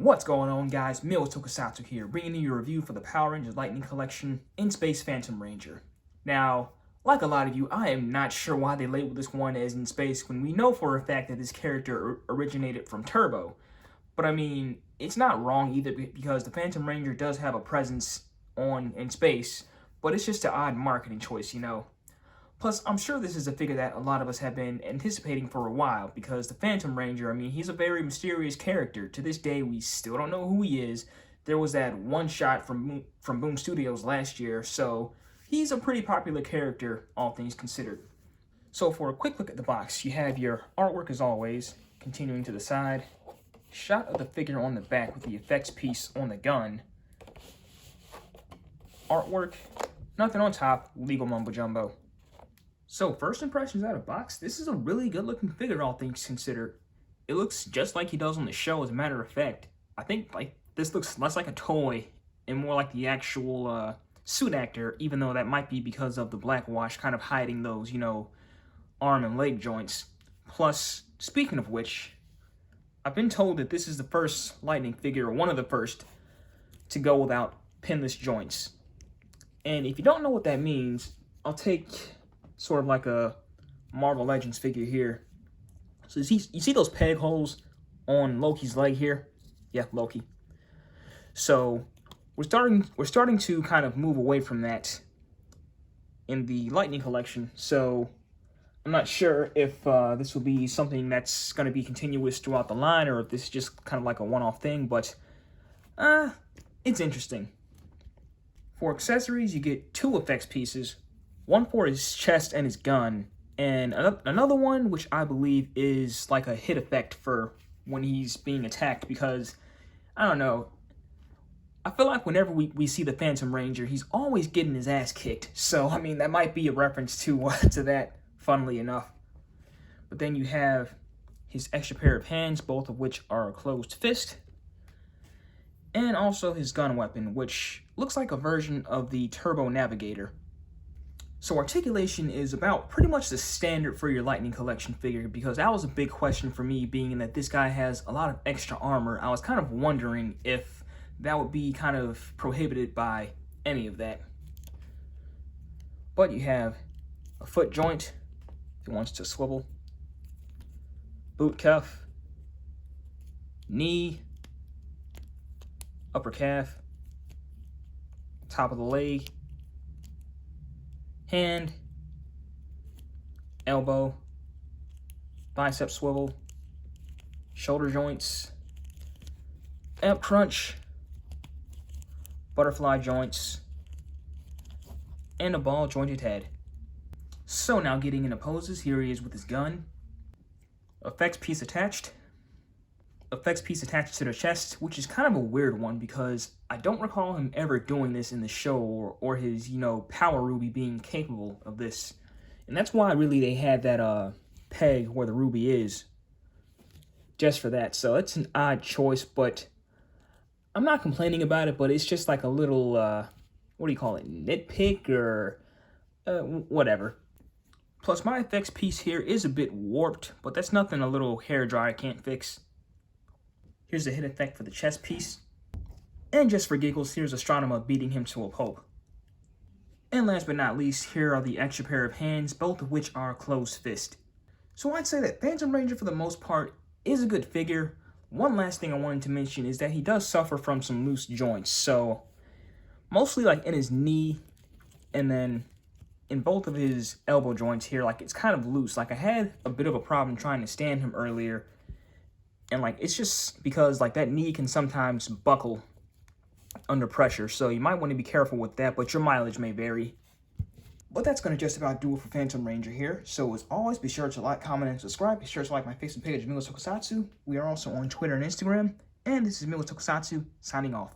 What's going on, guys? Pinless Joints here, bringing you a review for the Power Rangers Lightning Collection in Space Phantom Ranger. Now, like a lot of you, I am not sure why they labeled this one as in space when we know for a fact that this character originated from Turbo. But I mean, it's not wrong either because the Phantom Ranger does have a presence in space, but it's just an odd marketing choice, you know. Plus, I'm sure this is a figure that a lot of us have been anticipating for a while, because the Phantom Ranger, I mean, he's a very mysterious character. To this day, we still don't know who he is. There was that one shot from Boom Studios last year, so he's a pretty popular character, all things considered. So for a quick look at the box, you have your artwork as always, continuing to the side, shot of the figure on the back with the effects piece on the gun, artwork, nothing on top, legal mumbo jumbo. So, first impressions out of box, this is a really good looking figure, all things considered. It looks just like he does on the show, as a matter of fact. I think this looks less like a toy and more like the actual suit actor, even though that might be because of the black wash kind of hiding those, you know, arm and leg joints. Plus, speaking of which, I've been told that this is the first Lightning figure, or one of the first, to go without pinless joints. And if you don't know what that means, I'll take sort of like a Marvel Legends figure here. So you see those peg holes on Loki's leg here? Yeah, Loki. So we're starting to kind of move away from that in the Lightning collection. So I'm not sure if this will be something that's going to be continuous throughout the line, or if this is just kind of like a one-off thing, but it's interesting. For accessories, you get 2 effects pieces. One for his chest and his gun, and another one which I believe is like a hit effect for when he's being attacked, because, I don't know, I feel like whenever we see the Phantom Ranger, he's always getting his ass kicked. So, I mean, that might be a reference to that, funnily enough. But then you have his extra pair of hands, both of which are a closed fist, and also his gun weapon, which looks like a version of the Turbo Navigator. So articulation is about pretty much the standard for your Lightning collection figure, because that was a big question for me, being that this guy has a lot of extra armor. I was kind of wondering if that would be kind of prohibited by any of that. But you have a foot joint, if it wants to swivel, boot cuff, knee, upper calf, top of the leg, hand, elbow, bicep swivel, shoulder joints, ab crunch, butterfly joints, and a ball jointed head. So now getting into poses, here he is with his gun, effects piece attached to the chest, which is kind of a weird one because I don't recall him ever doing this in the show, or his, you know, Power Ruby being capable of this. And that's why really they had that peg where the ruby is, just for that. So it's an odd choice, but I'm not complaining about it, but it's just like a little, what do you call it, nitpick or whatever. Plus my effects piece here is a bit warped, but that's nothing a little hairdryer can't fix. Here's a hit effect for the chest piece. And just for giggles, here's Astronema beating him to a pulp. And last but not least, here are the extra pair of hands, both of which are closed fist. So I'd say that Phantom Ranger, for the most part, is a good figure. One last thing I wanted to mention is that he does suffer from some loose joints. So mostly like in his knee, and then in both of his elbow joints here, like it's kind of loose. Like I had a bit of a problem trying to stand him earlier. And like, it's just because like that knee can sometimes buckle under pressure. So you might want to be careful with that, but your mileage may vary. But that's going to just about do it for Phantom Ranger here. So as always, be sure to like, comment, and subscribe. Be sure to like my Facebook page, Pinless Joints. We are also on Twitter and Instagram. And this is Pinless Joints signing off.